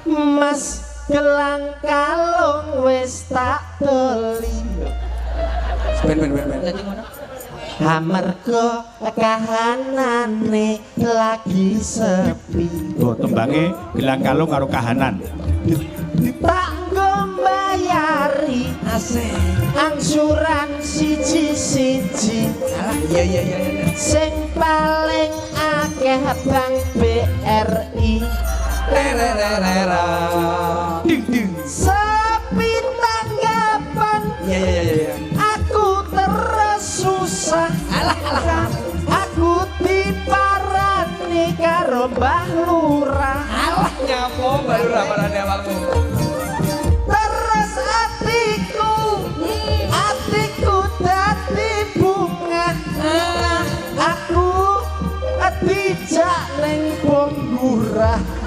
Mas gelang kalung wis tak doli. Ben. Amarga kahanane lagi sepi. Oh, tembange gelang kalung karo kahanan. Tak ngombayari Asik. angsuran siji-siji. Alah, iya. Sing paling akeh Bank BRI. Rerererera. Ding. Sepi tanggapan. Iya. Aku terus susah. Alah. Aku diparani karo Mbah Lurah. Alah, nyapo baru ramarane awakmu. Terus atiku dadi bunga. Aku dijak ning Bonggurah.